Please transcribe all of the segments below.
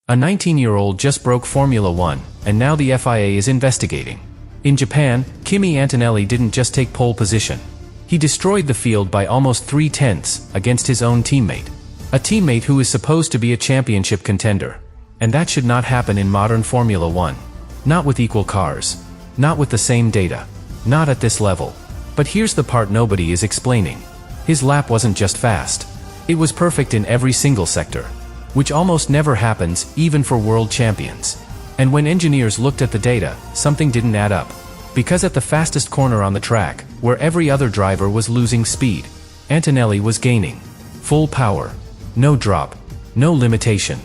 A 19-year-old just broke Formula 1, and now the FIA is investigating. In Japan, Kimi Antonelli didn't just take pole position. He destroyed the field by almost 3/10 against his own teammate. A teammate who is supposed to be a championship contender. And that should not happen in modern Formula 1. Not with equal cars. Not with the same data. Not at this level. But here's the part nobody is explaining. His lap wasn't just fast. It was perfect in every single sector. Which almost never happens, even for world champions. And when engineers looked at the data, something didn't add up. Because at the fastest corner on the track, where every other driver was losing speed, Antonelli was gaining. Full power. No drop. No limitation.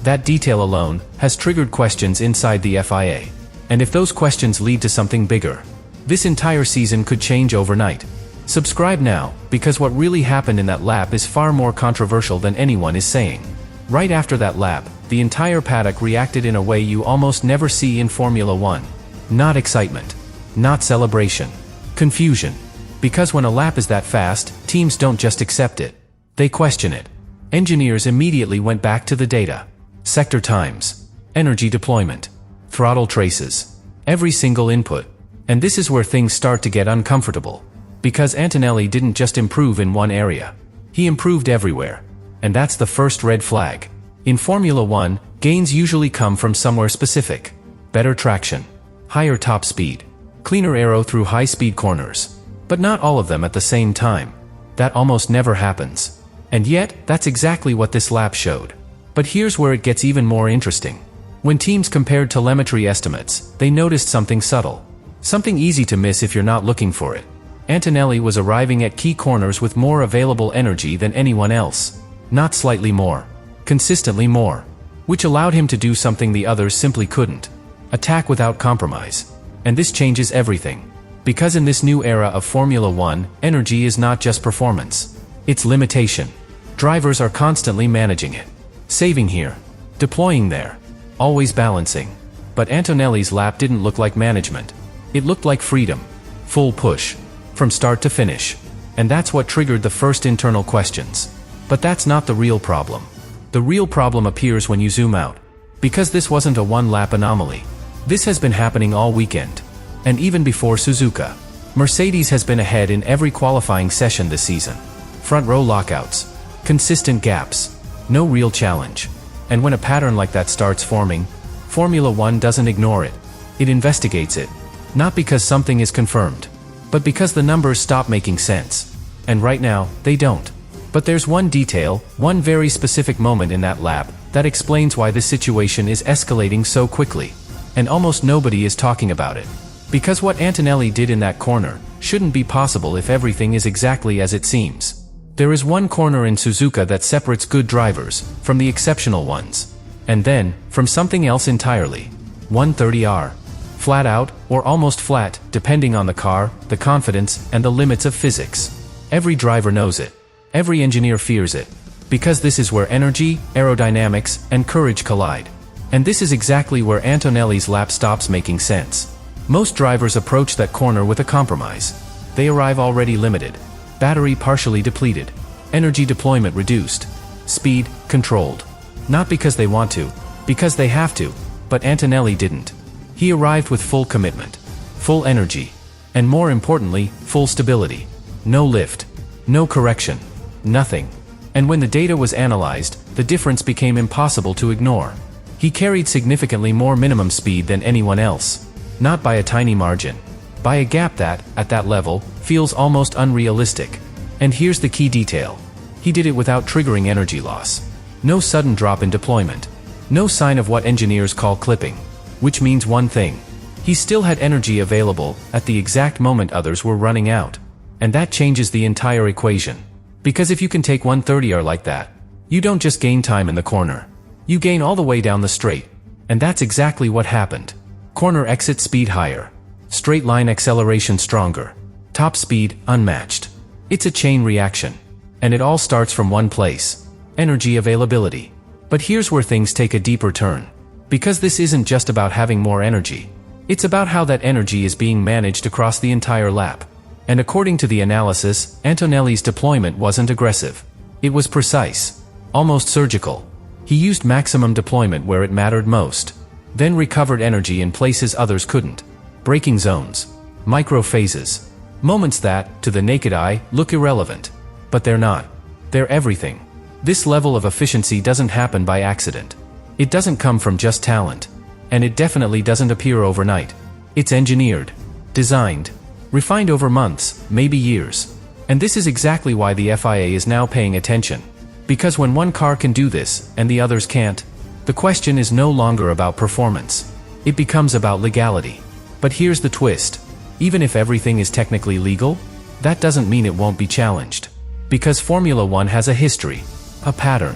That detail alone has triggered questions inside the FIA. And if those questions lead to something bigger, this entire season could change overnight. Subscribe now, because what really happened in that lap is far more controversial than anyone is saying. Right after that lap, the entire paddock reacted in a way you almost never see in Formula 1. Not excitement. Not celebration. Confusion. Because when a lap is that fast, teams don't just accept it. They question it. Engineers immediately went back to the data. Sector times. Energy deployment. Throttle traces. Every single input. And this is where things start to get uncomfortable. Because Antonelli didn't just improve in one area. He improved everywhere. And that's the first red flag. In Formula 1, gains usually come from somewhere specific. Better traction. Higher top speed. Cleaner aero through high-speed corners. But not all of them at the same time. That almost never happens. And yet, that's exactly what this lap showed. But here's where it gets even more interesting. When teams compared telemetry estimates, they noticed something subtle. Something easy to miss if you're not looking for it. Antonelli was arriving at key corners with more available energy than anyone else. Not slightly more. Consistently more. Which allowed him to do something the others simply couldn't. Attack without compromise. And this changes everything. Because in this new era of Formula 1, energy is not just performance. It's limitation. Drivers are constantly managing it. Saving here. Deploying there. Always balancing. But Antonelli's lap didn't look like management. It looked like freedom. Full push. From start to finish. And that's what triggered the first internal questions. But that's not the real problem. The real problem appears when you zoom out. Because this wasn't a one-lap anomaly. This has been happening all weekend. And even before Suzuka. Mercedes has been ahead in every qualifying session this season. Front row lockouts. Consistent gaps. No real challenge. And when a pattern like that starts forming, Formula 1 doesn't ignore it. It investigates it. Not because something is confirmed. But because the numbers stop making sense. And right now, they don't. But there's one detail, one very specific moment in that lap, that explains why this situation is escalating so quickly. And almost nobody is talking about it. Because what Antonelli did in that corner shouldn't be possible if everything is exactly as it seems. There is one corner in Suzuka that separates good drivers from the exceptional ones. And then, from something else entirely. 130R. Flat out, or almost flat, depending on the car, the confidence, and the limits of physics. Every driver knows it. Every engineer fears it. Because this is where energy, aerodynamics, and courage collide. And this is exactly where Antonelli's lap stops making sense. Most drivers approach that corner with a compromise. They arrive already limited. Battery partially depleted. Energy deployment reduced. Speed controlled. Not because they want to, because they have to. But Antonelli didn't. He arrived with full commitment. Full energy. And more importantly, full stability. No lift. No correction. Nothing. And when the data was analyzed, the difference became impossible to ignore. He carried significantly more minimum speed than anyone else. Not by a tiny margin. By a gap that, at that level, feels almost unrealistic. And here's the key detail. He did it without triggering energy loss. No sudden drop in deployment. No sign of what engineers call clipping. Which means one thing. He still had energy available at the exact moment others were running out. And that changes the entire equation. Because if you can take 130R like that, you don't just gain time in the corner. You gain all the way down the straight. And that's exactly what happened. Corner exit speed higher. Straight line acceleration stronger. Top speed unmatched. It's a chain reaction. And it all starts from one place. Energy availability. But here's where things take a deeper turn. Because this isn't just about having more energy. It's about how that energy is being managed across the entire lap. And according to the analysis, Antonelli's deployment wasn't aggressive. It was precise. Almost surgical. He used maximum deployment where it mattered most, then recovered energy in places others couldn't. Braking zones, micro-phases, moments that, to the naked eye, look irrelevant. But they're not. They're everything. This level of efficiency doesn't happen by accident. It doesn't come from just talent. And it definitely doesn't appear overnight. It's engineered, designed, refined over months, maybe years. And this is exactly why the FIA is now paying attention. Because when one car can do this, and the others can't, the question is no longer about performance. It becomes about legality. But here's the twist. Even if everything is technically legal, that doesn't mean it won't be challenged. Because Formula One has a history, a pattern.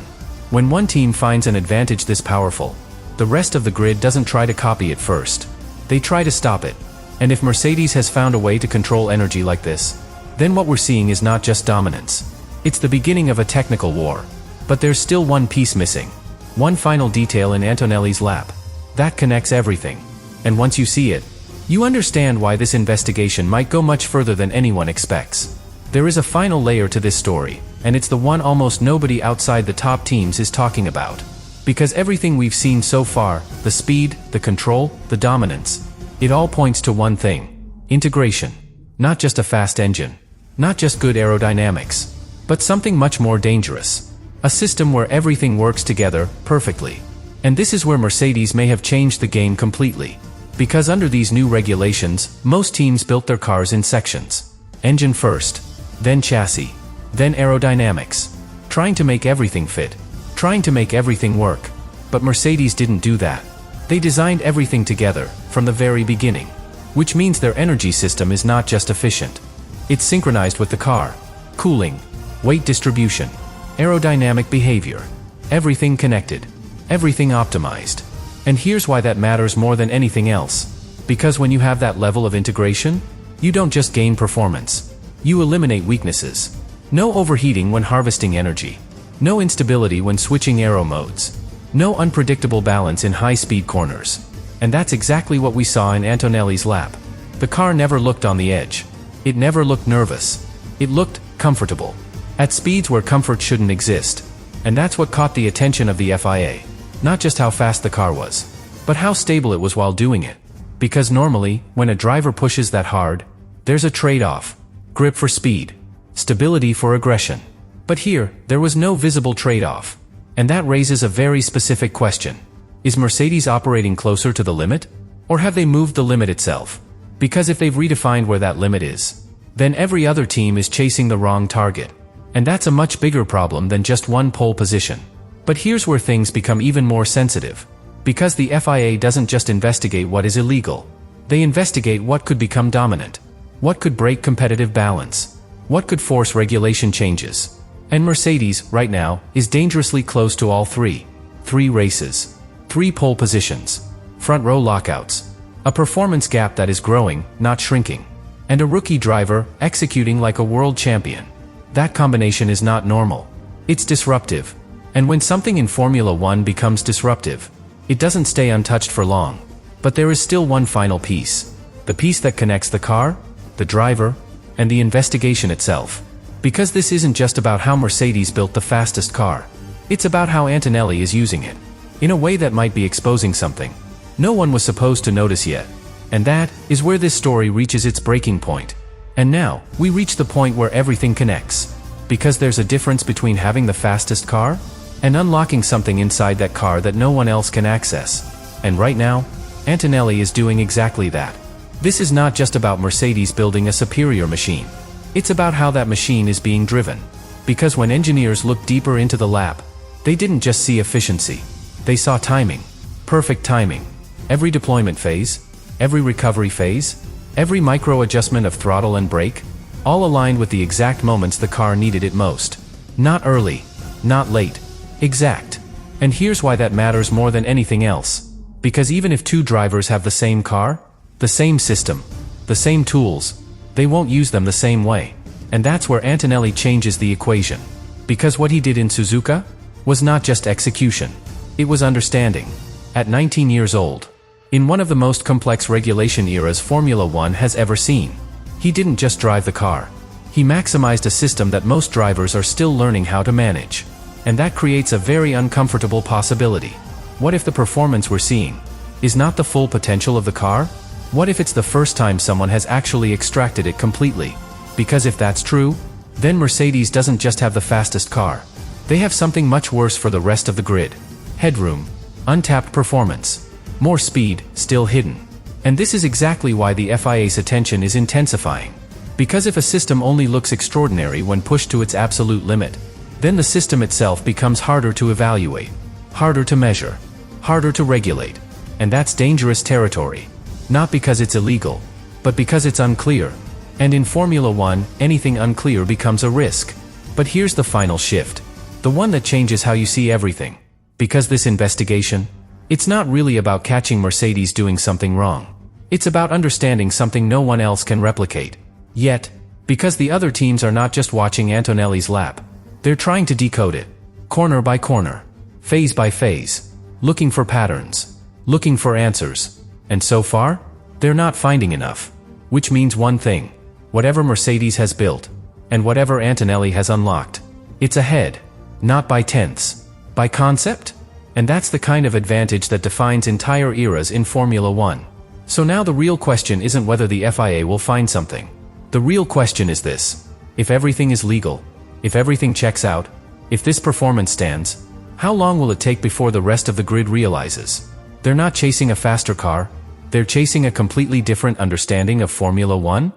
When one team finds an advantage this powerful, the rest of the grid doesn't try to copy it first. They try to stop it. And if Mercedes has found a way to control energy like this, then what we're seeing is not just dominance. It's the beginning of a technical war. But there's still one piece missing. One final detail in Antonelli's lap. That connects everything. And once you see it, you understand why this investigation might go much further than anyone expects. There is a final layer to this story, and it's the one almost nobody outside the top teams is talking about. Because everything we've seen so far, the speed, the control, the dominance, it all points to one thing: integration. Not just a fast engine, not just good aerodynamics, but something much more dangerous. A system where everything works together perfectly. And this is where Mercedes may have changed the game completely. Because under these new regulations, most teams built their cars in sections. Engine first, then chassis, then aerodynamics. Trying to make everything fit. Trying to make everything work. But Mercedes didn't do that. They designed everything together, from the very beginning. Which means their energy system is not just efficient. It's synchronized with the car. Cooling, weight distribution, aerodynamic behavior. Everything connected. Everything optimized. And here's why that matters more than anything else. Because when you have that level of integration, you don't just gain performance. You eliminate weaknesses. No overheating when harvesting energy. No instability when switching aero modes. No unpredictable balance in high-speed corners. And that's exactly what we saw in Antonelli's lap. The car never looked on the edge. It never looked nervous. It looked comfortable. At speeds where comfort shouldn't exist. And that's what caught the attention of the FIA. Not just how fast the car was, but how stable it was while doing it. Because normally, when a driver pushes that hard, there's a trade-off. Grip for speed. Stability for aggression. But here, there was no visible trade-off. And that raises a very specific question. Is Mercedes operating closer to the limit? Or have they moved the limit itself? Because if they've redefined where that limit is, then every other team is chasing the wrong target. And that's a much bigger problem than just one pole position. But here's where things become even more sensitive. Because the FIA doesn't just investigate what is illegal. They investigate what could become dominant. What could break competitive balance. What could force regulation changes. And Mercedes, right now, is dangerously close to all three. 3 races. 3 pole positions. Front row lockouts. A performance gap that is growing, not shrinking. And a rookie driver, executing like a world champion. That combination is not normal. It's disruptive. And when something in Formula One becomes disruptive, it doesn't stay untouched for long. But there is still one final piece. The piece that connects the car, the driver, and the investigation itself. Because this isn't just about how Mercedes built the fastest car. It's about how Antonelli is using it. In a way that might be exposing something no one was supposed to notice yet. And that is where this story reaches its breaking point. And now, we reach the point where everything connects. Because there's a difference between having the fastest car and unlocking something inside that car that no one else can access. And right now, Antonelli is doing exactly that. This is not just about Mercedes building a superior machine. It's about how that machine is being driven. Because when engineers looked deeper into the lap, they didn't just see efficiency. They saw timing. Perfect timing. Every deployment phase, every recovery phase, every micro adjustment of throttle and brake, all aligned with the exact moments the car needed it most. Not early, not late. Exact. And here's why that matters more than anything else. Because even if 2 drivers have the same car, the same system, the same tools, they won't use them the same way. And that's where Antonelli changes the equation. Because what he did in Suzuka was not just execution. It was understanding. At 19 years old, in one of the most complex regulation eras Formula One has ever seen, he didn't just drive the car. He maximized a system that most drivers are still learning how to manage. And that creates a very uncomfortable possibility. What if the performance we're seeing is not the full potential of the car? What if it's the first time someone has actually extracted it completely? Because if that's true, then Mercedes doesn't just have the fastest car. They have something much worse for the rest of the grid. Headroom, untapped performance, more speed, still hidden. And this is exactly why the FIA's attention is intensifying. Because if a system only looks extraordinary when pushed to its absolute limit, then the system itself becomes harder to evaluate, harder to measure, harder to regulate. And that's dangerous territory. Not because it's illegal, but because it's unclear. And in Formula One, anything unclear becomes a risk. But here's the final shift. The one that changes how you see everything. Because this investigation, it's not really about catching Mercedes doing something wrong. It's about understanding something no one else can replicate. Yet, because the other teams are not just watching Antonelli's lap, they're trying to decode it, corner by corner, phase by phase, looking for patterns, looking for answers. And so far, they're not finding enough. Which means one thing: whatever Mercedes has built, and whatever Antonelli has unlocked, it's ahead, not by tenths, by concept. And that's the kind of advantage that defines entire eras in Formula One. So now the real question isn't whether the FIA will find something. The real question is this: if everything is legal, if everything checks out, if this performance stands, how long will it take before the rest of the grid realizes they're not chasing a faster car, they're chasing a completely different understanding of Formula One?